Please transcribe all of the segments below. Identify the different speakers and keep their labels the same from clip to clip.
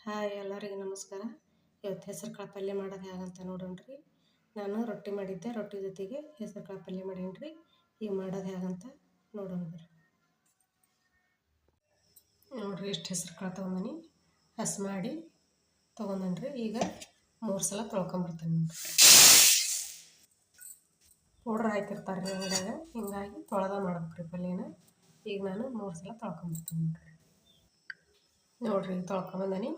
Speaker 1: Hi ಎಲ್ಲರಿಗೂ ನಮಸ್ಕಾರ. ಇವತ್ತು ಹೆಸರು ಕಾಳು ಪಲ್ಯ ಮಾಡೋದು ಹೇಗಂತ ನೋಡೋಣ್ರಿ. ನಾನು ರೊಟ್ಟಿ ಮಾಡಿದ್ದೆ, ರೊಟ್ಟಿ ಜೊತೆಗೆ ಹೆಸರು ಕಾಳು ಪಲ್ಯ ಮಾಡೀನಿ. ಈಗ ಮಾಡೋದು ಹೇಗಂತ ನೋಡೋಣ ಬರ್ರಿ. ನೋಡಿರಿ, ಇಷ್ಟು ಹೆಸರು ಕಾಳು ತೊಗೊಂಬನಿ ಹಸ್ ಮಾಡಿ ತೊಗೊಂಡನ್ರಿ. ಈಗ 3 ಸಲ ತೊಳ್ಕೊಂಬರ್ತೀನಿ ನೋಡಿರಿ. ಪೌಡ್ರ್ ಹಾಕಿರ್ತಾರೆ ರೀ ಅಂಗಡಿಯಾಗ, ಹಿಂಗಾಗಿ ತೊಳೆದ ಮಾಡ್ಬೇಕ್ರಿ ಪಲ್ಯನ. ಈಗ ನಾನು 3 ಸಲ ತೊಳ್ಕೊಂಬರ್ತೀನಿ ನೋಡಿರಿ. ತೊಳ್ಕೊಂಬಂದನಿ,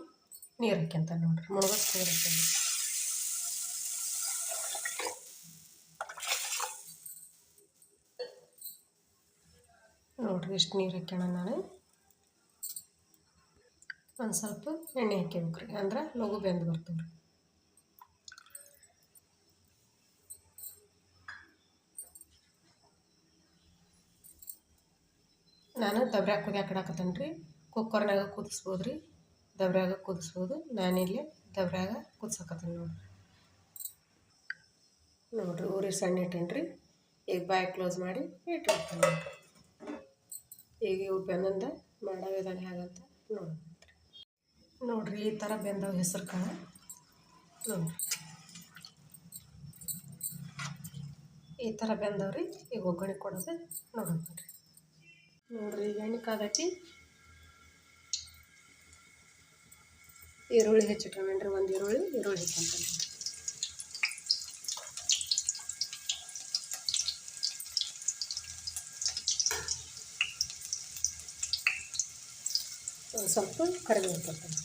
Speaker 1: ನೀರು ಹಾಕ್ಯಂತ ನೋಡಿರಿ, ಮುಳುಗಷ್ಟು ನೀರು ಹಾಕ್ಯಂತ ನೋಡಿರಿ. ಇಷ್ಟು ನೀರು ಹಾಕ್ಯಣ ನಾನು ಒಂದು ಸ್ವಲ್ಪ ಎಣ್ಣೆ ಹಾಕ್ಯಬೇಕ್ರಿ, ಅಂದ್ರೆ ಲಘು ಬೆಂದು ಬರ್ತವೆ ರೀ. ನಾನು ದಬ್ರ್ಯಾಗ ಕುದಿಯಾಕ ಇಡಾಕತ್ತೇನೆ ರೀ. ಕುಕ್ಕರ್ನಾಗ ಕುದಿಸ್ಬೋದು ರೀ, ದಬ್ರ್ಯಾಗ ಕುದಿಸ್ಬೋದು. ನಾನಿಲ್ಲಿ ದಬ್ರ್ಯಾಗ ಕುದಿಸಾಕತ್ತೀನಿ ನೋಡಿರಿ. ಊರಿ ಸಣ್ಣ ಇಟ್ಟೇನಿ ರೀ. ಈಗ ಬಾಯಿ ಕ್ಲೋಸ್ ಮಾಡಿ ಇಟ್ಟಿರ್ತೀನಿ ನೋಡಿರಿ. ಈಗ ಇವು ಬೆಂದಿಂದ ಮಾಡೋ ವಿಧಾನ ಹೇಗಂತ ನೋಡಿರಿ. ಈ ಥರ ಬೆಂದವು ಹೆಸರು ಕಾಳು ನೋಡಿರಿ. ಈ ಥರ ಬೆಂದವ್ರಿ. ಈಗ ಒಗ್ಗರಣೆ ಕೊಡೋದು ನೋಡೋಣ ನೋಡಿರಿ. ಈಗ ಎಣ್ಣೆ ಕಾದೈತಿ. ಈರುಳ್ಳಿ ಹೆಚ್ಚಿಟ್ಕೊಂಡ್ರಿ, ಒಂದು ಈರುಳ್ಳಿ ಹೆಚ್ಚಂತಾನೆ. ಒಂದು ಸ್ವಲ್ಪ ಕರಿಬೇವು ಹಾಕ್ತಾನೆ.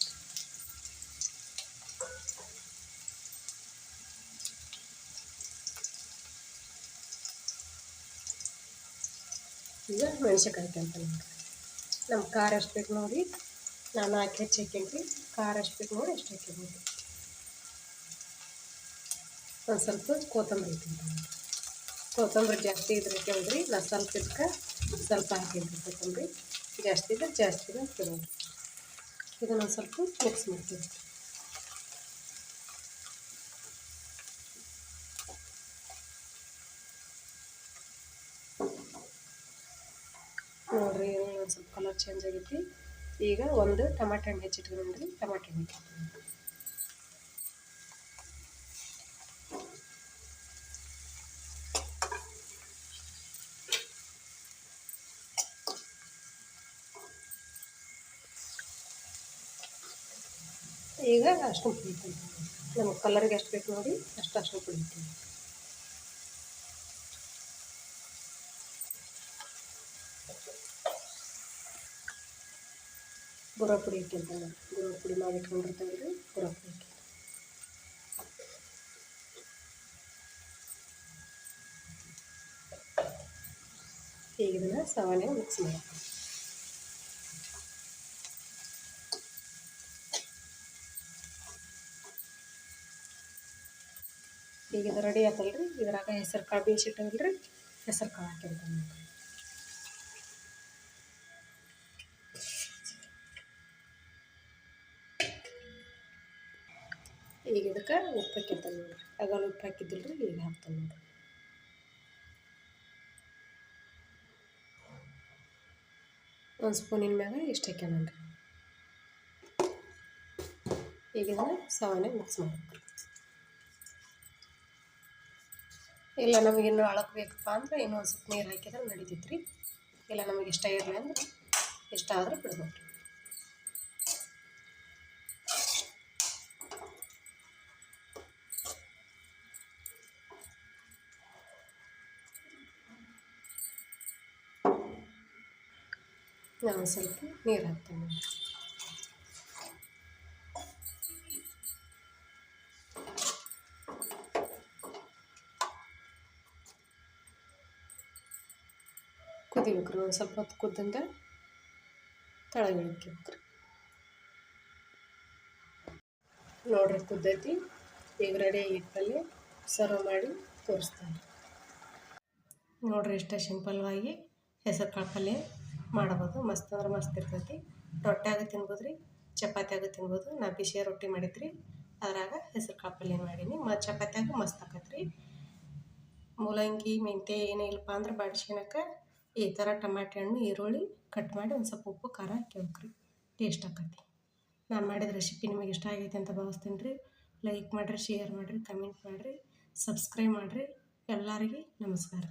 Speaker 1: ಈಗ ಮೆಣಸಿನ್ಕಾಯಿ ಹಾಕ್ಯಂತಾನೆ ನೋಡಿರಿ. ನಮ್ಮ ಖಾರ ಎಷ್ಟು ಬೇಕು ನೋಡಿ, ನಾನು ಹೆಚ್ಚು ಹಾಕೇನಿ. ಖಾರ ಎಷ್ಟು ಬೇಕು ನೋಡಿ ಎಷ್ಟು ಹಾಕಿದ್ದೀನಿ. ಒಂದು ಸ್ವಲ್ಪ ಕೊತ್ತಂಬರಿ ಹಾಕ್ಯಂತಾನೆ. ಕೊತ್ತಂಬರಿ ಜಾಸ್ತಿ ಇದ್ರೆ ಹಾಕ್ಯಂದ್ರಿ. ನಾನು ಸ್ವಲ್ಪ ಇದಕ್ಕೆ ಸ್ವಲ್ಪ ಹಾಕೀನಿ ಕೊತ್ತಂಬರಿ. ಜಾಸ್ತಿ ಇದ್ರೆ ಹಾಕ್ತೀವಿ. ಇದನ್ನು ಸ್ವಲ್ಪ ಮಿಕ್ಸ್ ಮಾಡ್ತೀವಿ ನೋಡಿರಿ. ಒಂದು ಸ್ವಲ್ಪ ಕಲರ್ ಚೇಂಜ್ ಆಗೈತಿ. ಈಗ ಒಂದು ಟಮಾಟೆ ಹಣ್ಣು ಹೆಚ್ಚಿಟ್ಕೊಂಡ್ರಿ, ಟಮಾಟೆ ಹಣ್ಣು ಈಗ ಅಷ್ಟು ಪುಡಿ ನಮಗೆ ಕಲರ್ಗೆ ಎಷ್ಟು ಬೇಕು ನೋಡಿ ಅಷ್ಟು ಪುಡಿ ಹಾಕ್ತೀವಿ. ಗುರ ಪುಡಿ ಹಾಕ್ಯಂತ ಗುರ ಪುಡಿ ಮಾಡಿ ಇಟ್ಕೊಂಡಿರ್ತೀವಿ ರೀ. ಗುರ ಪುಡಿ ಹಾಕಿ ಈಗ ಇದನ್ನು ಸಾವನೆ ಮಿಕ್ಸ್ ಮಾಡಿ ಈಗ ಇದು ರೆಡಿ ಆಯ್ತಲ್ರಿ. ಇದ್ರಾಗ ಹೆಸರು ಕಾಳು ಬೇಯಿಸಿಟ್ಟಲ್ರಿ, ಹೆಸರು ಕಾಳು ಹಾಕ್ಯಂತ ಈಗ ಇದಕ್ಕೆ ಉಪ್ಪು ಹಾಕ್ಯಂತ ನೋಡಿರಿ. ಆಗಲ್ಲ ಉಪ್ಪು ಹಾಕಿದ್ದಿಲ್ರಿ, ಈಗ ಹಾಕ್ತಾನೆ ನೋಡಿರಿ. ಒಂದು ಸ್ಪೂನಿನ ಮ್ಯಾಗ ಇಷ್ಟು ಹಾಕ್ಯಾನನ್ರಿ. ಈಗ ಇದನ್ನು ಸಾವನೆ ಮಿಕ್ಸ್ ಮಾಡ್ಬೇಕು. ಇಲ್ಲ ನಮಗಿನ್ನೂ ಅಳಕ್ಕೆ ಬೇಕಪ್ಪ ಅಂದ್ರೆ ಇನ್ನೊಂದು ಸ್ವಲ್ಪ ನೀರು ಹಾಕಿದ್ರೆ ನಡಿತೈತ್ರಿ. ಇಲ್ಲ ನಮಗೆ ಇಷ್ಟ ಇರಲಿ ಅಂದ್ರೆ ಇಷ್ಟ ಆದ್ರೆ ಬಿಡ್ಬೇಕು. ನಾನು ಸ್ವಲ್ಪ ನೀರು ಹಾಕ್ತೇನೆ. ಕುದಿಬೇಕ್ರಿ. ಒಂದು ಸ್ವಲ್ಪ ಹೊತ್ತು ಕುದ್ದಿಂದ ತಳಗೆ ಇಕ್ಕಿಬೇಕ್ರಿ. ನೋಡ್ರಿ, ಕುದ್ದೈತಿ. ಈಗ ರೆಡಿ ಆಗಿತ್ತು ಪಲ್ಯ. ಸರ್ವ್ ಮಾಡಿ ತೋರಿಸ್ತಾರೆ ನೋಡಿರಿ. ಇಷ್ಟ ಸಿಂಪಲ್ವಾಗಿ ಹೆಸರು ಕಾಳು ಪಲ್ಯ ಮಾಡ್ಬೋದು. ಮಸ್ತ್ ಅಂದ್ರೆ ಮಸ್ತ್ ಇರ್ತೈತಿ. ರೊಟ್ಟ್ಯಾಗ ತಿನ್ಬೋದು ರೀ, ಚಪಾತಿಯಾಗ ತಿನ್ಬೋದು. ನಾ ಬಿಸಿ ರೊಟ್ಟಿ ಮಾಡಿದ್ರಿ, ಅದ್ರಾಗ ಹೆಸರು ಕಾಳು ಪಲ್ಯ ಮಾಡೀನಿ. ಚಪಾತಿಯಾಗ ಮಸ್ತ್ ಆಕತ್ರಿ. ಮೂಲಂಗಿ ಮೆಂತ್ಯ ಏನೂ ಇಲ್ಲಪ್ಪ ಅಂದ್ರೆ ಬಾಡ್ಸ್ಕೊಳಕ್ಕೆ ಈ ಥರ ಟಮಾಟೆ ಹಣ್ಣು ಈರುಳ್ಳಿ ಕಟ್ ಮಾಡಿ ಒಂದು ಸ್ವಲ್ಪ ಉಪ್ಪು ಖಾರ ಹಾಕ್ಯಬೇಕ್ರಿ. ಟೇಸ್ಟ್ ಆಕತಿ. ನಾನು ಮಾಡಿದ ರೆಸಿಪಿ ನಿಮಗೆ ಇಷ್ಟ ಆಗೈತೆ ಅಂತ ಭಾವಿಸ್ತೀನಿ ರೀ. ಲೈಕ್ ಮಾಡಿರಿ, ಶೇರ್ ಮಾಡಿರಿ, ಕಮೆಂಟ್ ಮಾಡಿರಿ, ಸಬ್ಸ್ಕ್ರೈಬ್ ಮಾಡಿರಿ. ಎಲ್ಲರಿಗೆ ನಮಸ್ಕಾರ.